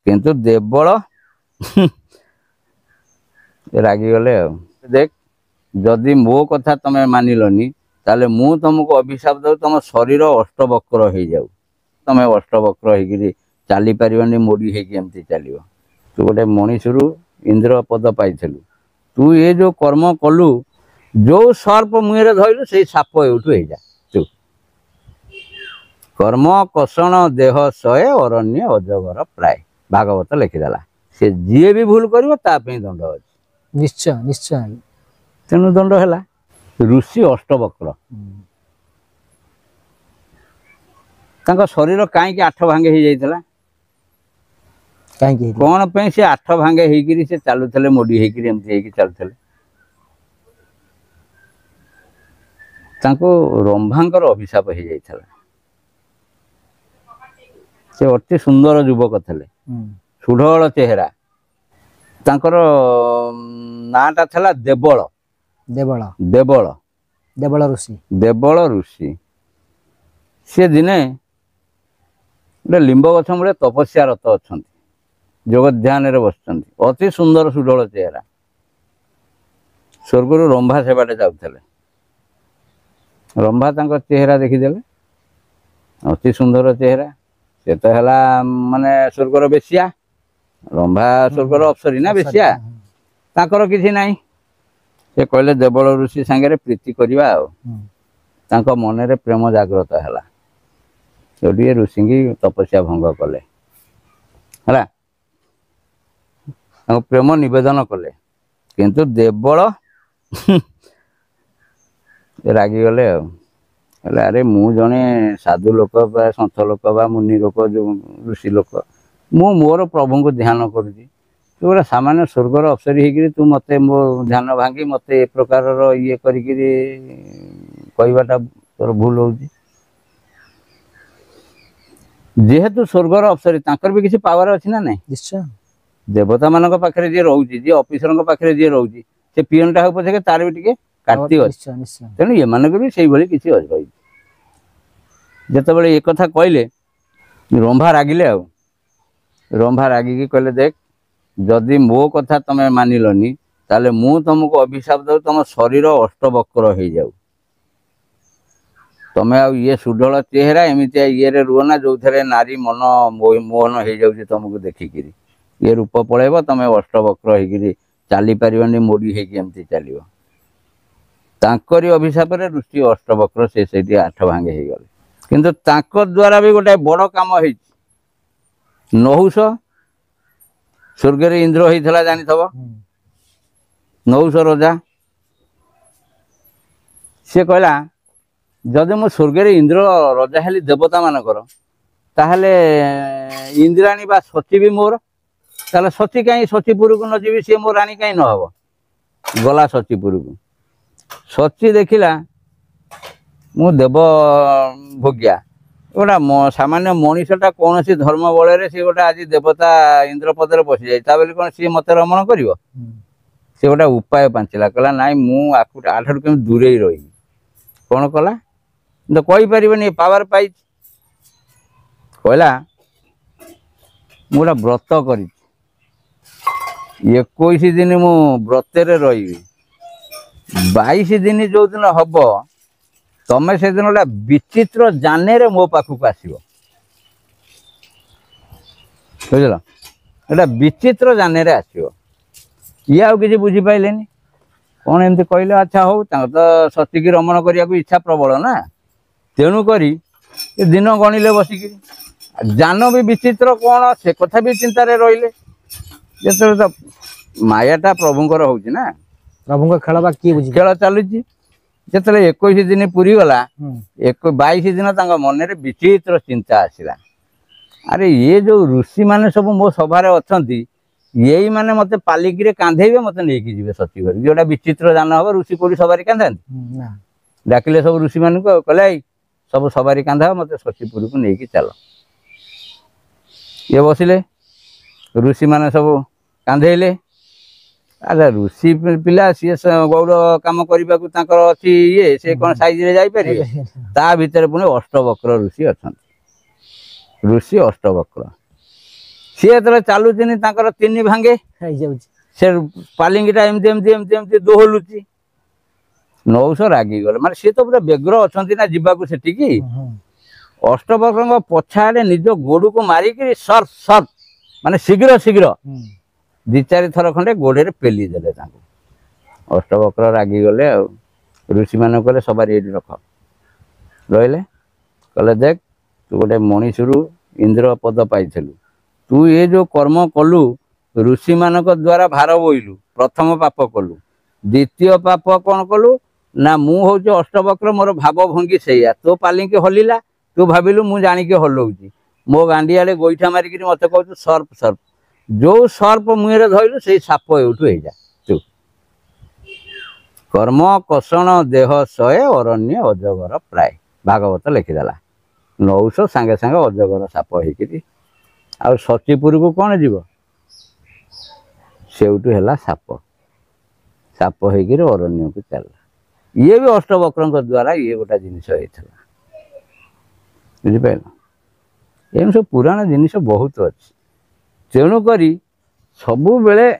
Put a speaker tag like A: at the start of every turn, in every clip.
A: किंतु देवबल रागिगले। देख जदि मो कथा तमें मानिलनी ताले मु तुमको अभिशाप दउ तुम शरीर अष्टवक्र हो जाऊ तमें अष्टवक्र हो चली पारनी मोड़ी होमती चलो। तू गोटे मनीषरू इंद्र पद पाइलु तू ये जो कर्म कलु जो सर्प मुहरे धरलु से साप एठू हो जा तू कर्म कषण देह शये अरण्य अजगर प्राय भागवत लिखिदेला। से जी भी भूल कर दंड अच्छे
B: निश्चय निश्चय
A: तेणु दंड है। ऋषि अष्टवक्र शरीर कहीं आठ भांगे हो जाता कौन पे से आठ भांगे होकर से चलुले मोड़ी होकर एमती चलुले। रंभांकर अभिशाप हो जाता। से अति सुंदर युवक थे सुढ़ल चेहरा तांकर नाटा था देवल
B: देवल
A: देवल
B: देवल ऋषि
A: देवल ऋषि। सी दिने गोटे लिंब गछ मूले तपस्या रत अच्छा जोग ध्यान बस अति सुंदर सुढ़ल चेहरा स्वर्गर रंभा सेवाटे जाते रंभा तांकर चेहरा देखीदेले अति सुंदर चेहरा से तो है माने स्वर्गर बेसिया रंभा स्वर्गर अप्सरी ना बेसिया तांकर किसी नाई से कहले देवल ऋषि सांगे प्रीति करवा मन रे प्रेम जागृत है ऋषि की तपस्या भंग कले है प्रेम निवेदन कले किंतु देवल रागिगले। अरे मु जने साधु लोक सन्थ लोक मुनि लोक जो ऋषि लोक मु मोर प्रभु को ध्यान करुँगी तू गोटे सामान्य स्वर्गर अप्सरी होकर तू मत मो ध्यान भांगी मत ए प्रकार ये करवाटा तोर भूल हो जेहेतु स्वर्गर अप्सरी तांकर भी किसी पावर अच्छी ना नहीं
B: निश्चय
A: देवता मान पाखे जी रोचे जी ऑफिसर पाखे जी रोचे से पीएनटा हो पछे तार भी टे काटती अच्छे तेणु ये मानक भी से किसी रही जिते एक कथा कहले रंभा रागिले आ रंभा रागिकी कहले देख जदि मो कथा तमें मानिलनी ताले मु तुमको अभिशाप दउ तुम शरीर अष्टवक्र हो जाऊ तमें ये सुढ़ल चेहरा एमती ये रुहना जो थे नारी मन मोहन हो जाऊँ तुमको देखिकी ये रूप पलैब तमें अष्टवक्र हो चली पारनी मोड़ी होमती चलो। तांकरी अभिशाप ऋषि अष्टवक्र से आठ भांगे हो गले किंतु तांको द्वारा भी गोटे बड़ काम हो नहुष स्वर्ग इंद्र होता जानी थब नहुष रजा सी कहला जदि मो स्वर्ग इंद्र रजा हेली देवता मानकर ताहले इंद्राणी बा सची भी मोर ताले सची कहीं सचीपुर को न जी सी मो राणी कहीं न हब गला सचीपुर को सची देखिला मु देव भोग्या गोटा सामान्य मनीषटा कौन सी धर्म बल सी गोटे आज देवता इंद्रपदर बसी जाए बोली कौन सी मत रमण कर सी गोटे उपाय ପାଞ୍ଚିଲା कहला नाई मुझे आठू कमी दूरे रही कौन कला तो कहीपर पावर पाई कहला मुझे व्रत कर 21 दिन मु व्रतर रही 22 दिन जो दिन हम तमें से दिन गोटे विचित्र जाने रे मो पाखक आसब बुझल गोटे विचित्र जाने आसब ये आउ कि बुझीपारे कौन एमती कहले अच्छा हो तो सती की रमण करने को इच्छा प्रबल ना तेणुक दिन गणिले बसिक जान भी विचित्र कौन से कथा भी चिंतार रही जो तो मायाटा प्रभुंर होना
B: प्रभु खेल बा किए
A: खेल चलुची जो 21 दिन पूरी गला 22 दिन मन में विचित्र चिंता आसला अरे ये जो ऋषि मैंने सब मो सभार अच्छा यही मैंने मत पालिकी कांधे मत नहीं जी सची कर जोटा विचित्र जान हम ऋषि कोई सवारी कांधा डाकिले सब ऋषि मान कहले सब सवारी कांधा मत सचीपुर को लेकिन चल ये बसिले ऋषि मैंने सब कांधेले अच्छा ऋषि पिला सी गौड़ कम करने अच्छी ये से कौन साइज जापर ता भीतर पुणी अष्टवक्र ऋषि अच्छा ऋषि अष्टवक्र सी जो चलुनी तीन भांगे से पालिंगीटा एमती एमती एमती एमती दोहलुची नौश रागी गले माने सी तो पूरा व्यग्र अच्छा ना जीवाक सेठिकी अष्टवक्र पछाड़े निज गोड़ को मारिक सर्फ सर्फ माने शीघ्र शीघ्र दी चार थर खंडे गोड़े पेली देले अष्टवक्र रागी गले ऋषि मान कहले सबार ये रख रहिले कहले देख तू गोटे मनीषरू इंद्र पद पाइलु तू ये जो कर्म कलु ऋषि मान द्वारा भार बोइलु प्रथम पाप कलु द्वितीय पाप कौन कलु ना मु हूँ अष्टवक्र मोर भाव भंगी से तो पालिकी हलिला तू भाविलु मु जानिक हलौची मो गांडी आड़े गोईठा मारिक मत कहू सर्प सर्प जो सर्प मुहरे धरलु से साप एवठू हो जा तू कर्म कषण देह शहे अरण्य अजगर प्राय भागवत लिखिदेला नौश सांगे सांगे अजगर साप होकर आ सचीपुर को कौन जीव सेठू है साप साप होकर अरण्य को चलला ये भी अष्टवक्र द्वारा ये गोटा जिनस होता बुझिपार एम सब पुराण जिनिस बहुत अच्छी तेणुक सबु बेले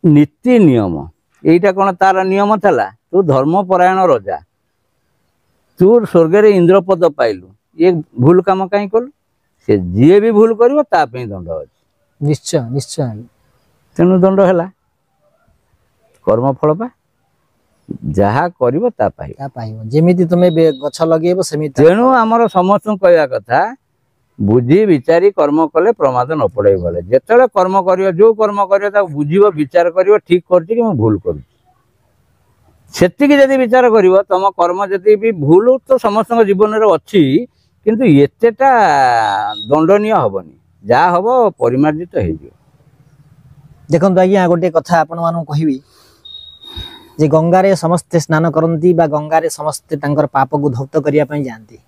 A: नीति नियम यहीटा कौन तार नियम था तू धर्मपरायण रजा तू स्वर्ग इंद्रपद पाइलु ये भूल काम कहीं कलु से जी भी भूल कर दंड अच्छे
B: निश्चय निश्चय
A: तेणु दंड है कर्मफल पा जहा
B: जमी तुम गछ लगे
A: तेणु आमर समस्त कहवा कथा बुझी विचारी कर्म कले प्रमाद न पड़े गले जिते कर्म कर जो कर्म कर बुझ विचार कर ठीक कर भूल कर विचार कर तुम कर्म जी भी भूल तो समस्त जीवन में अच्छी किंतु एतेटा दंडनीय हेनी जहाँ हम परिमार्जित हो
B: देखो आज्ञा गोटे कथा आपण मानू कहबी जे गंगारे समस्ते स्नान करती गंगारे समस्ते पाप को धौत करने जाती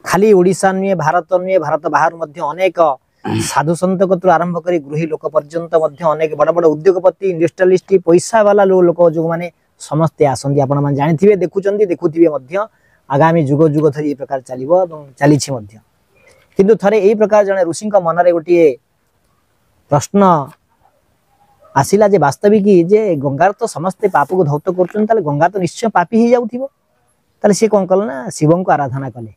B: खाली ओडिशा नुहे भारत बाहर अनेक साधु सन्त कतु आरंभ कर गृही लोक पर्यंत अनेक बड़ बड़ उद्योगपति इंडस्ट्रियलिस्ट पैसा वाला लोक जो मैंने समस्ते आसती आपण जानी देखुं देखुवे आगामी जुग जुग थी प्रकार चलो चली किंतु थरे यही प्रकार जड़े ऋषि मनरे गोटे प्रश्न आसिला जे वास्तविक जे गंगार तो समस्ते पाप को धौत कर गंगा तो निश्चय पापी हो जाऊ सी कौन कले ना शिव को आराधना कले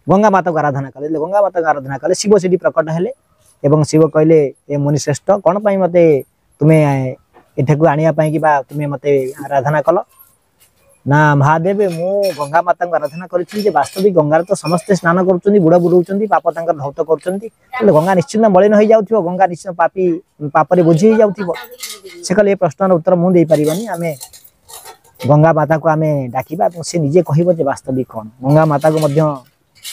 B: गंगा माता को आराधना कले गंगा माता को आराधना कले शिव से प्रकट हेले एवं शिव कहले ए मुनिश्रेष्ठ कौन पाई मते तुम्हें एठा को आनिया पाई कि बा तुम्हें मते आराधना कल ना महादेव मु गंगा माता को आराधना करी वास्तविक गंगार तो समस्ते स्नान कर बुड़ बुड़ाऊँ पाप धौत कर गंगा निश्चिंत मलिन हो जाऊ गंगा निश्चित पापी पापरे बोझी हो जाऊ से कहले प्रश्न उत्तर मुझे पार्बानी आम गंगा माता को आम डाकिबा से निजे कह वास्तविक कौन गंगा माता को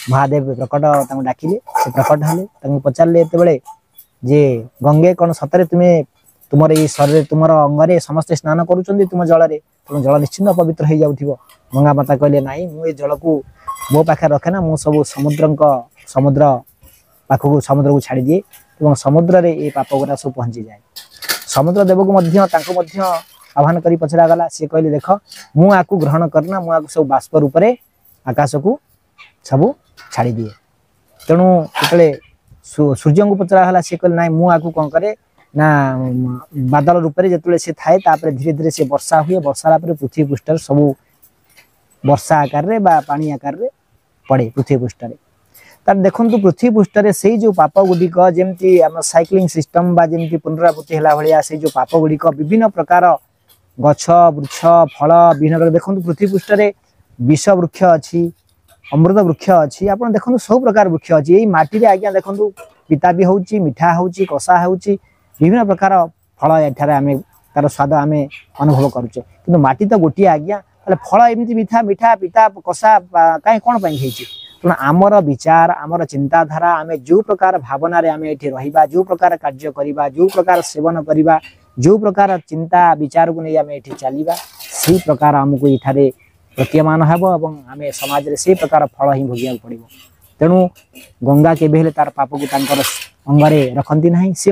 B: महादेव प्रकट डाकिले से प्रकट हेले पचारे ये जे गंगे कौन सतरे तुम्हें तुम ये शरीर तुम अंगरे समस्ते स्नान करुँच तुम जल तुम जल निश्चिंत पवित्र हो जाऊ गंगा माता कहले नाई मुझे जल को मो पाखे रखे ना मु सब समुद्र पाखक समुद्र को छाड़ी दिए और समुद्र रे ये पाप गुरा सब पहुँची जाए समुद्र देव को आह्वान कर पचरा गला सी कहले देख मुझे ग्रहण करना मुझे सब बाष्प रूप से आकाश को सब छाड़ी दिए तेणु जो सूर्य को पचरागला सी कहले ना मुझे कौन करे ना बादल रूप से जो सी थाए धीरे धीरे से वर्षा हुए वर्षा पृथ्वी पृष्ठ सब वर्षा आकार रे बा पानी आकार रे पड़े पृथ्वी पृष्ठ तार देखु पृथ्वी पृष्ठ से जो पाप गुड़िक जमी आम साइक्लिंग सिस्टम बा जमी पुनरावृत्ति है भाया से जो पाप गुड़िक विभिन्न प्रकार गछ वृक्ष फल विभिन्न प्रकार देखो पृथ्वी पृष्ठ विष वृक्ष अच्छी अमृत वृक्ष अच्छी आप देखो सब प्रकार वृक्ष अच्छी यही माटी आज्ञा देखो पिता भी होची मिठा होची कषा होची विभिन्न प्रकार फल एठारे आम तार स्वाद आम अनुभव करुचे कि माटी तो गोटे आज्ञा फल एमती मिठा मिठा पिता कषा कहीं कौन तेणु आमर विचार आमर चिंताधारा आम जो प्रकार भावना आम ये रहा जो प्रकार कार्य करवा जो प्रकार सेवन करवा जो प्रकार चिंता विचार को नहीं आम ये चलवा से प्रकार आमको ये प्रतीयमान हेब और आम समाज में से प्रकार फल ही भोगिया पड़ो तेणु गंगा केबे तार पाप को अंगरे रखती ना सी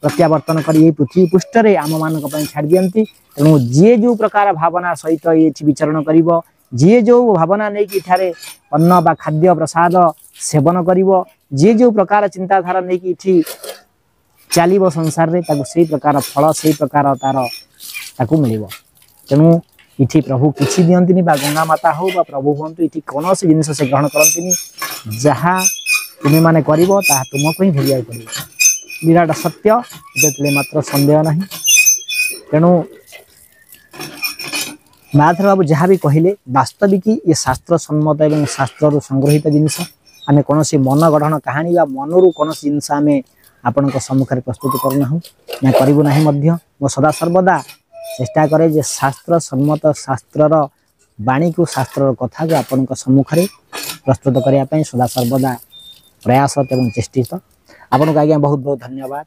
B: प्रत्यावर्तन कर पृथ्वी पृष्ठ आम मान छाड़ दिखती तेणु जी जो प्रकार भावना सहित ये विचरण कर जी जो भावना नहीं कि अन्न बा खाद्य प्रसाद सेवन कर जी जो प्रकार चिंताधारा नहीं कि चलो संसार रे ताकू से प्रकार फल से प्रकार तार ताकू मिल तेणु इठी प्रभु किसी दियंतिनी बा गंगा माता हो बा प्रभु हूँ इठी कौन सी जिन से ग्रहण करती जहाँ तुम्हें मैंने कर तुमको ही भेजा पड़े विराट सत्य ये मात्र सन्देह ना तेणु माधर बाबू जहाँ भी कहले वास्तविक ये शास्त्र सम्मत एवं शास्त्र संग्रहित जिनस आम कौन मन गढ़न कहानी मनरू कौन जिनस आम आपण सम्मुखें प्रस्तुत करना ना करूँ ना मो सदा सर्वदा चेष्टा करे जे शास्त्र सम्मत शास्त्रर बाणी को शास्त्र कथा को आपण सम्मुखें प्रस्तुत करने सदा सर्वदा प्रयासरत एवं चेष्टित आपन को आज्ञा बहुत बहुत धन्यवाद।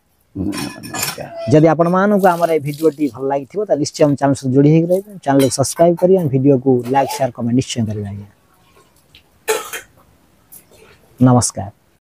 B: जदि आपण मानक आमर ए भिडियोटी भल लगी तो निश्चय हम चैनल से जोड़ी रहे चैनल सब्सक्राइब करिए वीडियो को लाइक शेयर कमेंट निश्चय करेंगे। नमस्कार।